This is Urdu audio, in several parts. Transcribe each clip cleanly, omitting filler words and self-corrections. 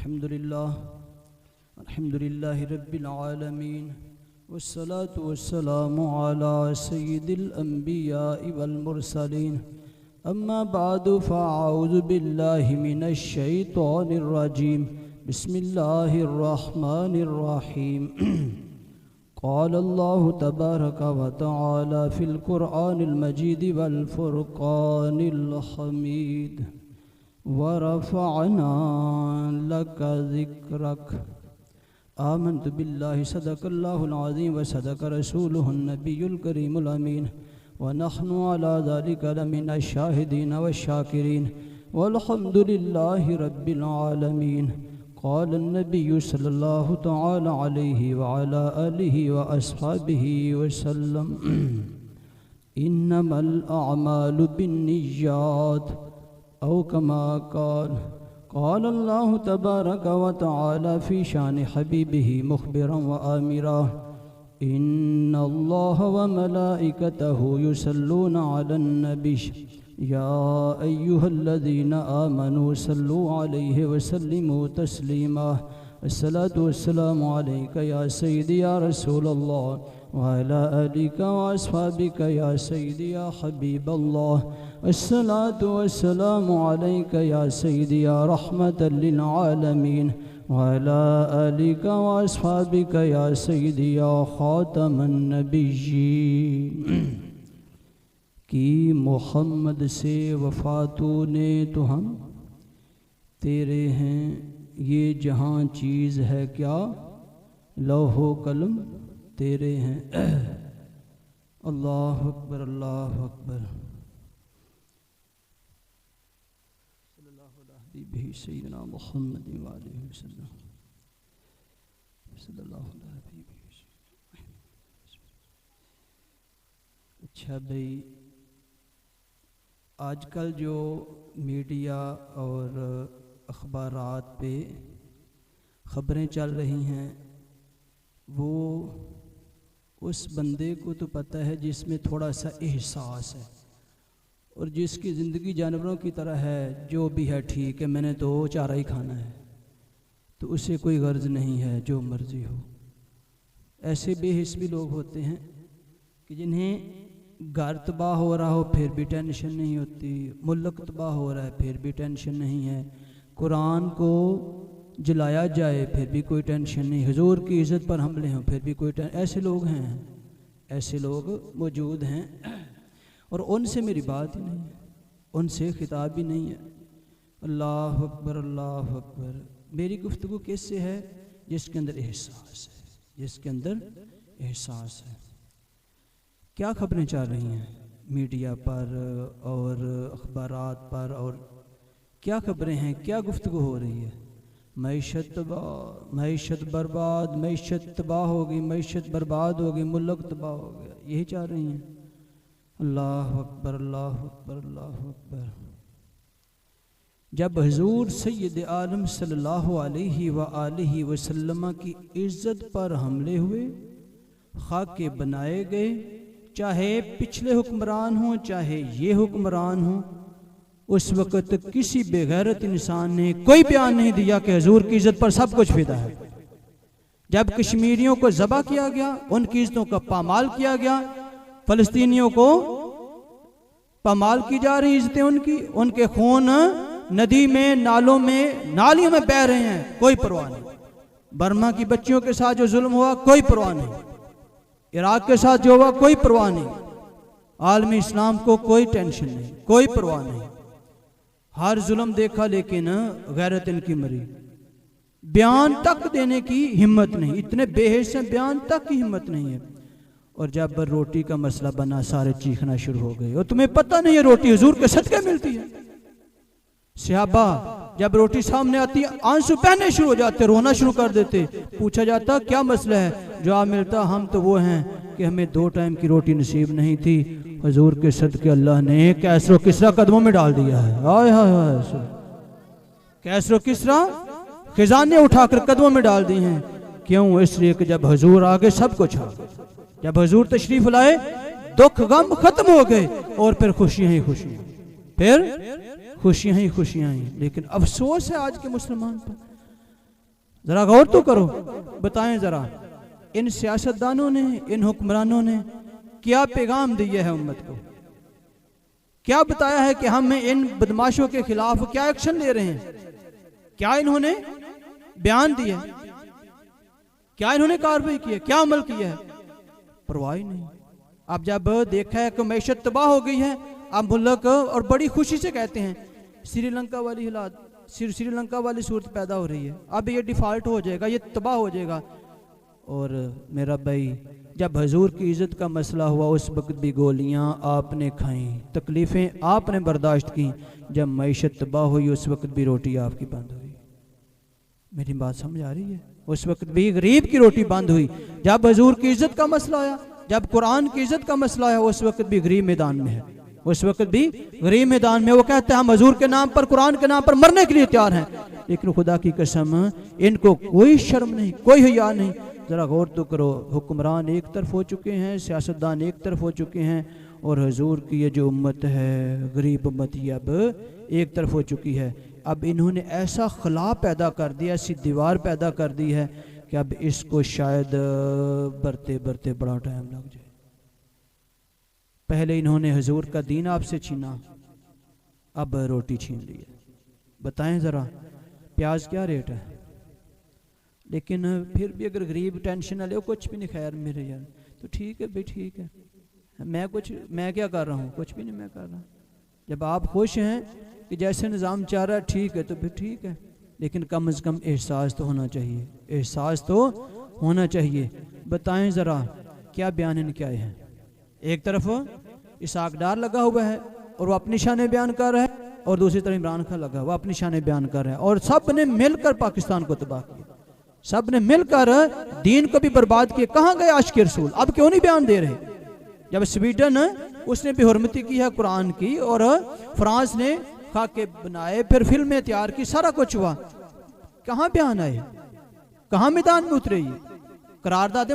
الحمد لله رب العالمين والصلاة والسلام على سيد الأنبياء والمرسلين أما بعد فأعوذ بالله من الشيطان الرجيم بسم الله الرحمن الرحيم قال الله تبارك وتعالى في القرآن المجيد والفرقان الحميد ورفعنا لك ذكرك آمنت بالله صدق الله العظيم وصدق رسوله النبي الكريم الأمين ونحن على ذلك لمن الشاهدين والشاكرين والحمد لله رب العالمين. قال النبي صلى الله تعالى عليه وعلى آله وأصحابه وسلم إنما الأعمال بالنيات أو كما قال الله تبارك وتعالى في شان حبيبه مخبرا وآمرا إن الله وملائكته يصلون على النبي يا أيها الذين آمنوا صلوا عليه وسلموا تسليما. الصلاة والسلام عليك يا سيدي يا رسول الله وعلى آلك وأصحابك يا سيدي يا حبيب الله. الصلاة والسلام عليك يا سيدي يا رحمة للعالمين وعلى آلك وأصحابك يا سيدي يا خاتم النبيين. کی محمد سے وفاتوں نے تو ہم تیرے ہیں، یہ جہاں چیز ہے کیا لوح و قلم تیرے ہیں. اللہ اکبر اللہ اکبر. صلی اللہ علیہ سیدنا محمد وآلہ وسلم. صلی اللہ علیہ وسلم. اچھا بھائی، آج کل جو میڈیا اور اخبارات پہ خبریں چل رہی ہیں وہ اس بندے کو تو پتہ ہے جس میں تھوڑا سا احساس ہے، اور جس کی زندگی جانوروں کی طرح ہے، جو بھی ہے ٹھیک ہے، میں نے تو چارہ ہی کھانا ہے، تو اسے کوئی غرض نہیں ہے جو مرضی ہو. ایسے بے حس بھی لوگ ہوتے ہیں کہ جنہیں گھر تباہ ہو رہا ہو پھر بھی ٹینشن نہیں ہوتی، ملک تباہ ہو رہا ہے پھر بھی ٹینشن نہیں ہے، قرآن کو جلایا جائے پھر بھی کوئی ٹینشن نہیں، حضور کی عزت پر حملے ہوں پھر بھی کوئی ٹینشن. ایسے لوگ ہیں، ایسے لوگ موجود ہیں، اور ان سے میری بات ہی نہیں ہے، ان سے خطاب بھی نہیں ہے. اللہ اکبر اللہ اکبر. میری گفتگو کس سے ہے؟ جس کے اندر احساس ہے، جس کے اندر احساس ہے. کیا خبریں چل رہی ہیں میڈیا پر اور اخبارات پر، اور کیا خبریں ہیں، کیا گفتگو ہو رہی ہے؟ معیشت تباہ، معیشت برباد، معیشت تباہ ہوگی، معیشت برباد ہوگی، ملک تباہ ہو گیا، یہی چل رہی ہیں. اللہ اکبر اللہ اکبر اللہ اکبر. جب حضور سید عالم صلی اللہ علیہ وآلہ وسلم کی عزت پر حملے ہوئے، خاکے بنائے گئے، چاہے پچھلے حکمران ہوں چاہے یہ حکمران ہوں، اس وقت کسی بے غیرت انسان نے کوئی بیان نہیں دیا کہ حضور کی عزت پر سب کچھ فدا ہے. جب کشمیریوں کو ذبح کیا گیا، ان کی عزتوں کا پامال کیا گیا، فلسطینیوں کو پامال کی جا رہی عزتیں ان کے خون ندی میں، نالوں میں، نالیوں میں بہہ رہے ہیں، کوئی پرواہ نہیں. برما کی بچیوں کے ساتھ جو ظلم ہوا کوئی پرواہ نہیں، عراق کے ساتھ جو ہوا کوئی پرواہ نہیں، عالم اسلام کو کوئی ٹینشن نہیں، کوئی پرواہ نہیں. ہر ظلم دیکھا لیکن غیرت ان کی مری. بیان تک دینے کی ہمت نہیں، اتنے بے حس ہیں، بیان تک کی ہمت نہیں ہے. اور جب روٹی کا مسئلہ بنا سارے چیخنا شروع ہو گئے. اور تمہیں پتہ نہیں ہے روٹی حضور کے صدقے ملتی ہے. صحابہ جب روٹی سامنے آتی آنسو بہنے شروع ہو جاتے، رونا شروع کر دیتے. پوچھا جاتا کیا مسئلہ ہے؟ جواب ملتا ہم تو وہ ہیں کہ ہمیں 2 ٹائم کی روٹی نصیب نہیں تھی، حضور کے صدقے اللہ نے کیسر و کسرا قدموں میں ڈال دیا ہے. آئے ہائے، کیسر و کسرا خزانے اٹھا کر قدموں میں ڈال دی ہیں. کیوں؟ اس لیے کہ جب حضور آگے سب کچھ آ گئے. جب حضور تشریف لائے دکھ غم ختم ہو گئے، اور پھر خوشیاں ہی خوشیاں، پھر خوشیاں ہی خوشیاں ہیں. لیکن افسوس ہے آج کے مسلمان پر، ذرا غور تو کرو. بتائیں ذرا ان سیاستدانوں نے, ان حکمرانوں نے کیا پیغام دیا ہے امت کو؟ کیا بتایا ہے کہ ہم ان بدماشوں کے خلاف کیا ایکشن لے رہے ہیں؟ کیا انہوں نے بیان دیا؟ کیا انہوں نے کارروائی کی ہے؟ کیا عمل کیا ہے؟ پرواہ نہیں. اب جب دیکھا ہے کہ معیشت تباہ ہو گئی ہے, اب ملک اور بڑی خوشی سے کہتے ہیں سری لنکا والی حالات, سری لنکا والی صورت پیدا ہو رہی ہے, اب یہ ڈیفالٹ ہو جائے گا, یہ تباہ ہو جائے گا. اور میرا بھائی جب حضور کی عزت کا مسئلہ ہوا اس وقت بھی گولیاں آپ نے کھائیں, تکلیفیں آپ نے برداشت کی. جب معیشت تباہ ہوئی اس وقت بھی روٹی آپ کی بند ہوئی. میری بات سمجھ آ رہی ہے؟ اس وقت بھی غریب کی روٹی بند ہوئی. جب حضور کی عزت کا مسئلہ آیا, جب قرآن کی عزت کا مسئلہ آیا, اس وقت بھی غریب میدان میں ہے. اس وقت بھی غریب میدان میں. وہ کہتے ہیں ہم حضور کے نام پر, قرآن کے نام پر مرنے کے لیے تیار ہیں, لیکن خدا کی قسم ان کو کوئی شرم نہیں, کوئی حیا نہیں. ذرا غور تو کرو, حکمران ایک طرف ہو چکے ہیں, سیاستدان ایک طرف ہو چکے ہیں, اور حضور کی یہ جو امت ہے, غریب امت, یہ اب ایک طرف ہو چکی ہے. اب انہوں نے ایسا خلا پیدا کر دیا, ایسی دیوار پیدا کر دی ہے کہ اب اس کو شاید برتے برتے بڑا ٹائم لگ جائے. پہلے انہوں نے حضور کا دین آپ سے چھینا, اب روٹی چھین لی ہے. بتائیں ذرا پیاز کیا ریٹ ہے؟ لیکن پھر بھی اگر غریب ٹینشن نہ لے, کچھ بھی نہیں, خیر میرے یار تو ٹھیک ہے بھائی, ٹھیک ہے, میں کیا کر رہا ہوں؟ کچھ بھی نہیں میں کر رہا. جب آپ خوش ہیں کہ جیسے نظام چاہ رہا ہے ٹھیک ہے, تو پھر ٹھیک ہے, لیکن کم از کم احساس تو ہونا چاہیے, احساس تو ہونا چاہیے. بتائیں ذرا کیا بیان ان کے آئے ہیں؟ ایک طرف اسحاق ڈار لگا ہوا ہے اور وہ اپنی شان بیان کر رہا ہے, اور دوسری طرف عمران خان لگا وہ اپنی شان بیان کر رہے ہیں, اور سب نے مل کر پاکستان کو تباہ کیا, سب نے مل کر دین کو بھی برباد کیا. کہاں گئے عاشق رسول؟ اب کیوں نہیں بیان دے رہے؟ جب سویڈن اس نے بے حرمتی کی ہے قرآن کی, اور فرانس نے خاکے بنائے, پھر فلمیں تیار کی, سارا کچھ ہوا, کہاں بیان آئے؟ کہاں میدان میں اترے؟ یہ قرارداد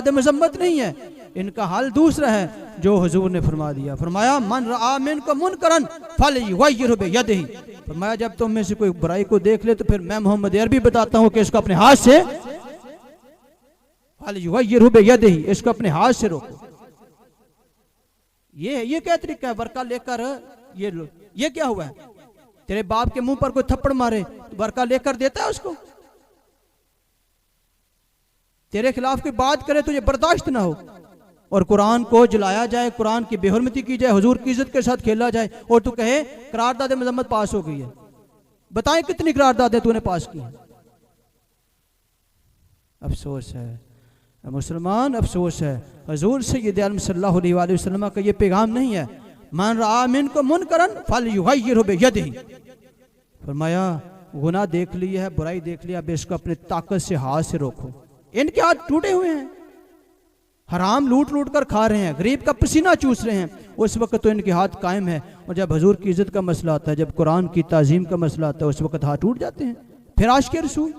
مذمت نہیں ہے, ان کا حل دوسرا ہے جو حضور نے فرما دیا. فرمایا من رآ منکم منکرا فلیغیرہ بیدہ. فرمایا جب تم میں سے کوئی برائی کو دیکھ لے تو پھر میں محمد عربی بتاتا ہوں کہ اس کو اپنے ہاتھ سے, فلیغیرہ بیدہ, اس کو اپنے ہاتھ سے روکو. یہ کیا طریقہ ہے؟ ورقہ لے کر یہ کیا ہوا ہے؟ تیرے باپ کے منہ پر کوئی تھپڑ مارے تو ورقہ لے کر دیتا ہے اس کو؟ تیرے خلاف کوئی بات کرے تو یہ برداشت نہ ہو, اور قرآن کو جلایا جائے, قرآن کی بے حرمتی کی جائے, حضور کی عزت کے ساتھ کھیلا جائے, اور تو کہے قرارداد مذمت پاس ہو گئی ہے. بتائیں کتنی قراردادیں تو نے پاس کی ہیں؟ افسوس ہے مسلمان, افسوس ہے. حضور سید عالم صلی اللہ علیہ وآلہ وسلم کا یہ پیغام نہیں ہے من رآ منکم منکرا فلیغیرہ بیدہ. فرمایا گناہ دیکھ لیا ہے, برائی دیکھ لیا, اب اس کو اپنے طاقت سے ہاتھ سے روکو. ان کے ہاتھ ٹوٹے ہوئے ہیں, حرام لوٹ لوٹ کر کھا رہے ہیں, غریب کا پسینہ چوس رہے ہیں. اس وقت تو ان کے ہاتھ قائم ہے, اور جب حضور کی عزت کا مسئلہ آتا ہے, جب قرآن کی تعظیم کا مسئلہ آتا ہے, اس وقت ہاتھ ٹوٹ جاتے ہیں. پھر عاشق رسول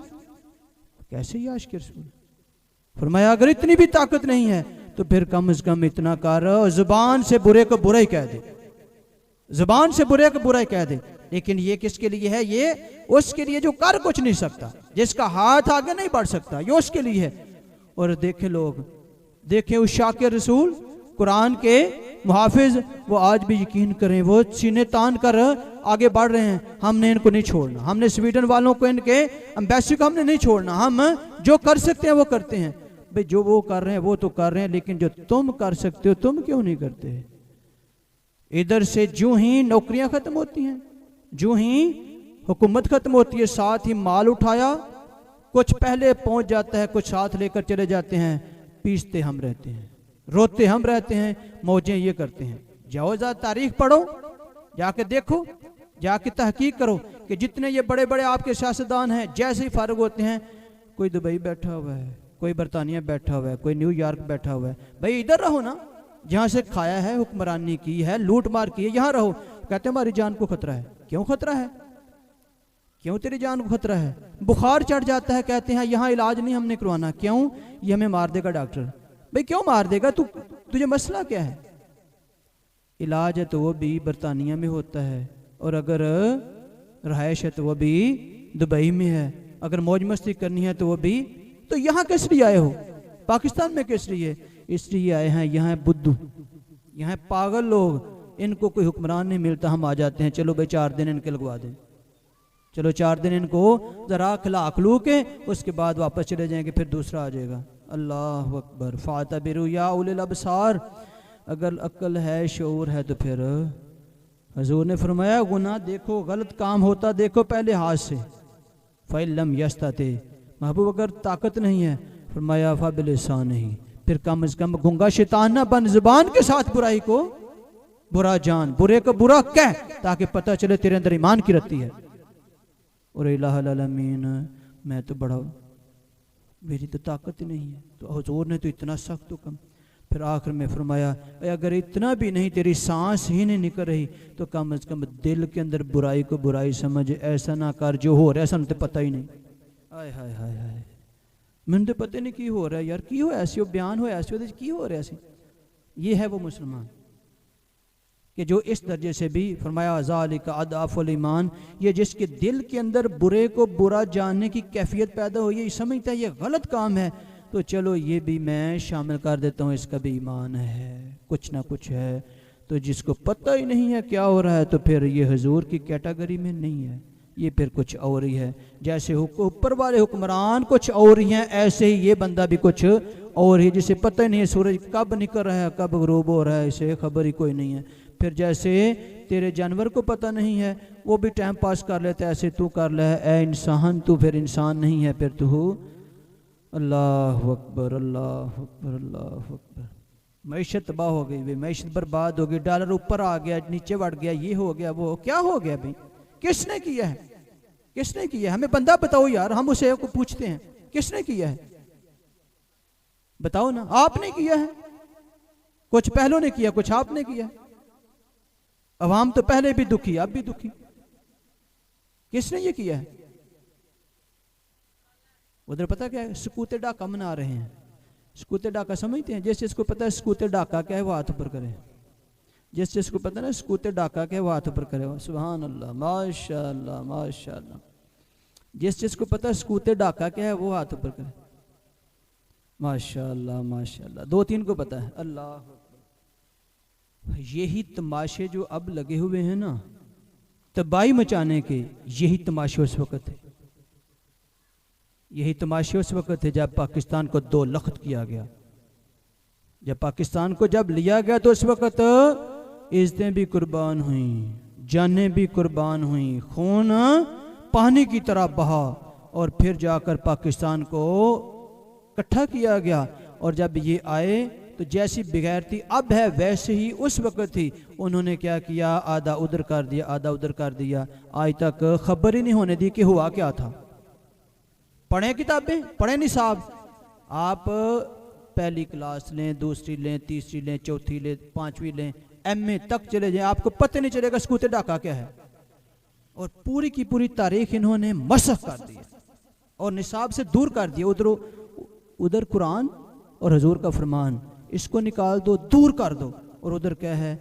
کیسے یہ عاشق رسول؟ فرمایا اگر اتنی بھی طاقت نہیں ہے تو پھر کم از کم اتنا کر, زبان سے برے کو برا ہی کہہ دے, زبان سے برے کو برا ہی کہہ دے. لیکن یہ کس کے لیے ہے؟ یہ اس کے لیے جو کر کچھ نہیں سکتا, جس کا ہاتھ آگے نہیں بڑھ سکتا, یہ اس کے لیے ہے. اور دیکھیں لوگ, دیکھیں اس عاشق رسول قرآن کے محافظ, وہ آج بھی یقین کریں وہ سینے تان کر آگے بڑھ رہے ہیں. ہم نے ان کو نہیں چھوڑنا, ہم نے سویڈن والوں کو, ان کے امبیسی کو ہم نے نہیں چھوڑنا. ہم جو کر سکتے ہیں وہ کرتے ہیں. بھئی جو وہ کر رہے ہیں وہ تو کر رہے ہیں, لیکن جو تم کر سکتے ہو تم کیوں نہیں کرتے؟ ادھر سے جو ہی نوکریاں ختم ہوتی ہیں, جو ہی حکومت ختم ہوتی ہے, ساتھ ہی مال اٹھایا, کچھ پہلے پہنچ جاتا ہے, کچھ ساتھ لے کر چلے جاتے ہیں. پیستے ہم رہتے ہیں, روتے ہم رہتے ہیں, موجیں یہ کرتے ہیں. جاؤ ذرا تاریخ پڑھو, جا کے دیکھو, جا کے تحقیق کرو کہ جتنے یہ بڑے بڑے آپ کے سیاستدان ہیں, جیسے ہی فارغ ہوتے ہیں, کوئی دبئی بیٹھا ہوا ہے, کوئی برطانیہ بیٹھا ہوا ہے, کوئی نیو یارک بیٹھا ہوا ہے. بھئی ادھر رہو نا, جہاں سے کھایا ہے, حکمرانی کی ہے, لوٹ مار کی ہے, یہاں رہو. کہتے ہیں ہماری جان کو خطرہ ہے. کیوں خطرہ ہے؟ کیوں تیری جان کو خطرہ ہے؟ بخار چڑھ جاتا ہے, کہتے ہیں یہاں علاج نہیں ہم نے کروانا. کیوں؟ یہ ہمیں مار دے گا ڈاکٹر. بھئی کیوں مار دے گا؟ تجھے مسئلہ کیا ہے؟ علاج ہے تو وہ بھی برطانیہ میں ہوتا ہے, اور اگر رہائش ہے تو وہ بھی دبئی میں ہے. اگر موج مستی کرنی ہے تو وہ بھی. تو یہاں کس لیے آئے ہو؟ پاکستان میں کس لیے؟ اس لیے آئے ہیں یہاں بدھو، یہاں پاگل لوگ، ان کو کوئی حکمران نہیں ملتا، ہم آ جاتے ہیں چلو بھائی 4 دن ان کے لگوا دیں، چلو 4 دن ان کو ذرا کھلا کھلو کے اس کے بعد واپس چلے جائیں گے، پھر دوسرا آ جائے گا. اللہ اکبر. فاعتبروا یا اولی الابصار، اگر عقل ہے شعور ہے تو پھر حضور نے فرمایا گناہ دیکھو، غلط کام ہوتا دیکھو پہلے ہاتھ سے. فَإِن لَمْ يَسْتَطِعْ، محبوب اگر طاقت نہیں ہے فرمایا فَبِلِسَانِهِ، پھر کم از کم گنگا شیطان نہ بن، زبان کے ساتھ برائی کو برا جان، برے کو برا کہہ، تاکہ پتہ چلے تیرے اندر ایمان کی رتی ہے. اور الہ العالمین میں تو بڑا، میری تو طاقت نہیں ہے. تو حضور نے تو اتنا سخت حکم. پھر آخر میں فرمایا اگر اتنا بھی نہیں، تیری سانس ہی نہیں نکل رہی تو کم از کم دل کے اندر برائی کو برائی سمجھ، ایسا نہ کر جو ہو رہا ہے ایسا تو پتہ ہی نہیں. آئے ہائے ہائے ہائے، میں نے پتہ نہیں کی ہو رہا ہے یار، کی ہو ایسی، وہ بیان ہو ایسی، کی ہو رہا ہے ایسی. یہ ہے وہ مسلمان کہ جو اس درجے سے بھی فرمایا ذالک اضعف الایمان، یہ جس کے دل کے اندر برے کو برا جاننے کی کیفیت پیدا ہوئی، یہ سمجھتا ہے یہ غلط کام ہے تو چلو یہ بھی میں شامل کر دیتا ہوں، اس کا بھی ایمان ہے، کچھ نہ کچھ ہے. تو جس کو پتہ ہی نہیں ہے کیا ہو رہا ہے تو پھر یہ حضور کی کیٹیگری میں نہیں ہے، یہ پھر کچھ اور ہی ہے. جیسے اوپر والے حکمران کچھ اور ہی ہیں، ایسے ہی یہ بندہ بھی کچھ اور ہی، جسے پتہ ہی نہیں ہے سورج کب نکل رہا ہے کب غروب ہو رہا ہے، اسے خبر ہی کوئی نہیں ہے. پھر جیسے تیرے جانور کو پتہ نہیں ہے وہ بھی ٹائم پاس کر لیتا ہے، ایسے تو کر لے. اے انسان تو پھر انسان نہیں ہے، پھر تو اللہ اکبر اللہ اکبر اللہ اکبر. معیشت تباہ ہو گئی، معیشت برباد ہو گئی، ڈالر اوپر آ گیا نیچے بڑھ گیا، یہ ہو گیا وہ کیا ہو گیا بھائی؟ کس نے کیا ہے؟ کس نے کیا ہے؟ ہمیں بندہ بتاؤ یار، ہم اسے کو پوچھتے ہیں کس نے کیا ہے؟ بتاؤ نا. آپ نے کیا ہے، کچھ پہلوں نے کیا، کچھ آپ نے کیا. عوام تو پہلے بھی دکھی اب بھی دکھی. کس نے یہ کیا ہے؟ ادھر پتہ کیا ہے؟ سکوت ڈاکہ منا رہے ہیں. سکوت ڈاکہ سمجھتے ہیں؟ جس کو پتہ ہے سکوت ڈاکہ کیا ہے وہ ہاتھ اوپر کرے. جس کو پتہ ہے نا سکوت ڈاکہ کیا ہے وہ ہاتھ اوپر کرے. سبحان اللہ، ماشاء اللہ ماشاء اللہ. جس کو پتہ ہے سکوت ڈاکہ کیا ہے وہ ہاتھ اوپر کرے. ماشاء اللہ ماشاء اللہ. 2-3 کو پتہ ہے. اللہ. یہی تماشے جو اب لگے ہوئے ہیں نا تباہی مچانے کے، یہی تماشے اس وقت ہے. یہی تماشے اس وقت ہے جب پاکستان کو 2 لخت کیا گیا. جب پاکستان کو جب لیا گیا تو اس وقت عزتیں بھی قربان ہوئیں، جانیں بھی قربان ہوئیں، خون پانی کی طرح بہا، اور پھر جا کر پاکستان کو اکٹھا کیا گیا. اور جب یہ آئے تو جیسی بغیرتی اب ہے ویسے ہی اس وقت ہی انہوں نے کیا کیا، آدھا ادھر کر دیا آدھا ادھر کر دیا. آج تک خبر ہی نہیں ہونے دی کہ ہوا کیا تھا. پڑھیں کتابیں، پڑھیں نصاب. آپ پہلی کلاس لیں، دوسری لیں، تیسری لیں، چوتھی لیں، 5ویں لیں، ایم اے تک چلے جائیں، آپ کو پتہ نہیں چلے گا سکوت ڈاکہ کیا ہے. اور پوری کی پوری تاریخ انہوں نے مسخ کر دی اور نصاب سے دور کر دیا. ادھر قرآن اور حضور کا فرمان، اس کو نکال دو، دور کر دو، اور ادھر کیا ہے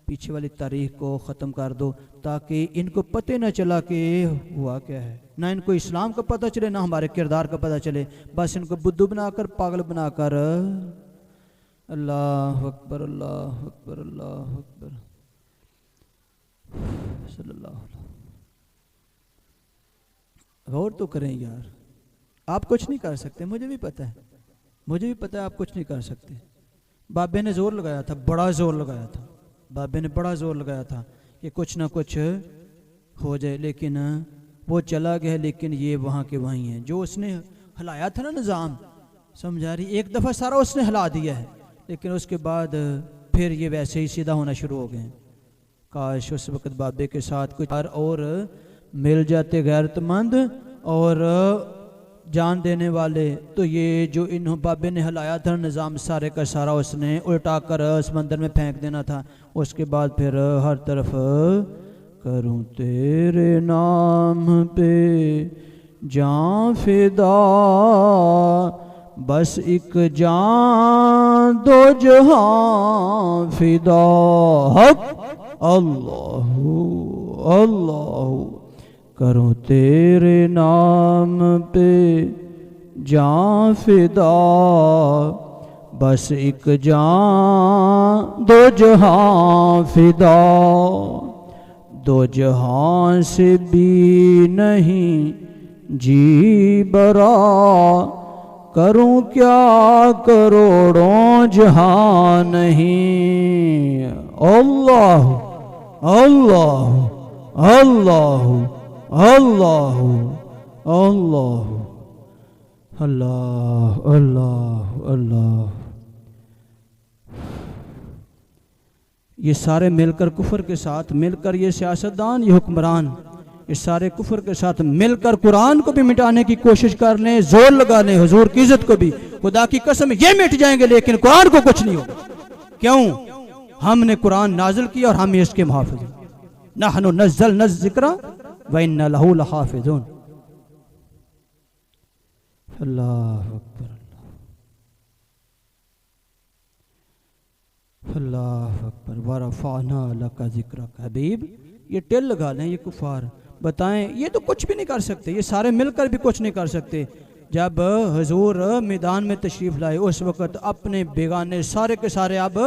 پیچھے والی تاریخ کو ختم کر دو، تاکہ ان کو پتہ نہ چلا کہ ہوا کیا ہے. نہ ان کو اسلام کا پتہ چلے، نہ ہمارے کردار کا پتہ چلے. بس ان کو بدھو بنا کر، پاگل بنا کر. اللہ اکبر اللہ اکبر اللہ اکبر صلی اللہ علیہ. غور تو کریں یار. آپ کچھ نہیں کر سکتے، مجھے بھی پتہ ہے، مجھے بھی پتہ ہے آپ کچھ نہیں کر سکتے. بابے نے زور لگایا تھا، بڑا زور لگایا تھا. بابے نے بڑا زور لگایا تھا کہ کچھ نہ کچھ ہو جائے، لیکن وہ چلا گیا. لیکن یہ وہاں کے وہیں ہیں. جو اس نے ہلایا تھا نا نظام، سمجھا رہی، ایک دفعہ سارا اس نے ہلا دیا ہے، لیکن اس کے بعد پھر یہ ویسے ہی سیدھا ہونا شروع ہو گئے. کاش اس وقت بابے کے ساتھ کچھ اور مل جاتے غیرت مند اور جان دینے والے. تو یہ جو انہوں بابے نے ہلایا تھا نظام، سارے کا سارا اس نے الٹا کر سمندر میں پھینک دینا تھا. اس کے بعد پھر ہر طرف کروں تیرے نام پہ جان فدا، بس ایک جان 2 جہاں فدا. حق اللہ اللہ کروں تیرے نام پہ جان فدا، بس ایک جان دو جہاں فدا، دو جہاں سے بھی نہیں جی برا، کروں کیا کروڑوں جہاں نہیں۔ اللہ اللہ اللہ اللہ اللہ اللہ اللہ اللہ۔ یہ سارے مل کر کفر کے ساتھ مل کر، یہ سیاستدان، یہ حکمران، یہ سارے کفر کے ساتھ مل کر قرآن کو بھی مٹانے کی کوشش کر لیں، زور لگا لیں، حضور کی عزت کو بھی، خدا کی قسم یہ مٹ جائیں گے لیکن قرآن کو کچھ نہیں ہوگا۔ کیوں؟ ہم نے قرآن نازل کیا اور ہم اس کے محافظ ہیں۔ نحن نزلنا الذکر وَإِنَّا لَهُ لَحَافِظُونَ۔ اللہ اکبر اللہ اکبر۔ وَرَفَعْنَا لَكَ ذِكْرَكَ۔ حبیب یہ ٹل لگا لیں یہ کفار، بتائیں یہ تو کچھ بھی نہیں کر سکتے، یہ سارے مل کر بھی کچھ نہیں کر سکتے۔ جب حضور میدان میں تشریف لائے اس وقت اپنے بیگانے سارے کے سارے اب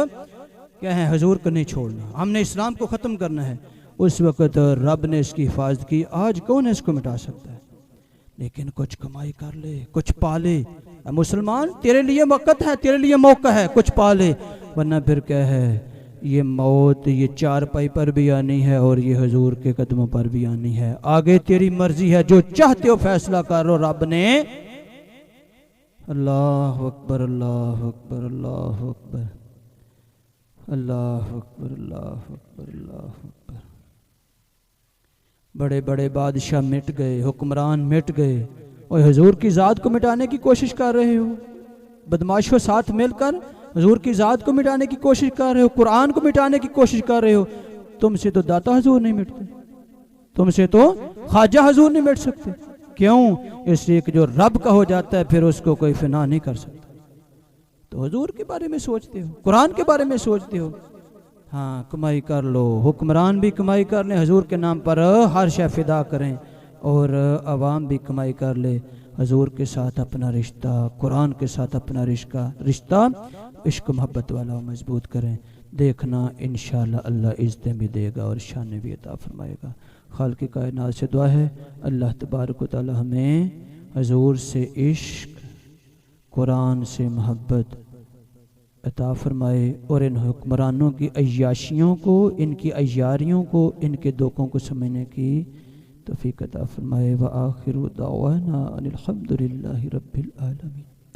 کیا ہیں، حضور کو نہیں چھوڑنا، ہم نے اسلام کو ختم کرنا ہے۔ اس وقت رب نے اس کی حفاظت کی، آج کون اس کو مٹا سکتا ہے؟ لیکن کچھ کمائی کر لے، کچھ پالے۔ مسلمان تیرے لیے وقت ہے، تیرے لیے موقع ہے، کچھ پالے، ورنہ پھر کیا ہے، یہ موت یہ چارپائی پر بھی آنی ہے اور یہ حضور کے قدموں پر بھی آنی ہے۔ آگے تیری مرضی ہے، جو چاہتے ہو فیصلہ کرو۔ رب نے اللہ اکبر اللہ اکبر اللہ اکبر اللہ اکبر اللہ اکبر اللہ اکبر۔ بڑے بڑے بادشاہ مٹ گئے، حکمران مٹ گئے، اور حضور کی ذات کو مٹانے کی کوشش کر رہے ہو۔ بدماشوں ساتھ مل کر حضور کی ذات کو مٹانے کی کوشش کر رہے ہو، قرآن کو مٹانے کی کوشش کر رہے ہو۔ تم سے تو داتا حضور نہیں مٹتے، تم سے تو خواجہ حضور نہیں مٹ سکتے۔ کیوں؟ اس لیے کہ جو رب کا ہو جاتا ہے پھر اس کو کوئی فنا نہیں کر سکتا۔ تو حضور کے بارے میں سوچتے ہو، قرآن کے بارے میں سوچتے ہو، ہاں کمائی کر لو، حکمران بھی کمائی کر لیں، حضور کے نام پر ہر شے فدا کریں، اور عوام بھی کمائی کر لے، حضور کے ساتھ اپنا رشتہ، قرآن کے ساتھ اپنا رشتہ عشق محبت والا مضبوط کریں۔ دیکھنا انشاءاللہ اللہ عزتیں بھی دے گا اور شانیں بھی عطا فرمائے گا۔ خالق کائنات سے دعا ہے اللہ تبارک و تعالی ہمیں حضور سے عشق، قرآن سے محبت عطا فرمائے، اور ان حکمرانوں کی عیاشیوں کو، ان کی عیاریوں کو، ان کے دھوکوں کو سمجھنے کی توفیق عطا فرمائے۔ وآخر دعوانا ان الحمد للہ رب العالمین۔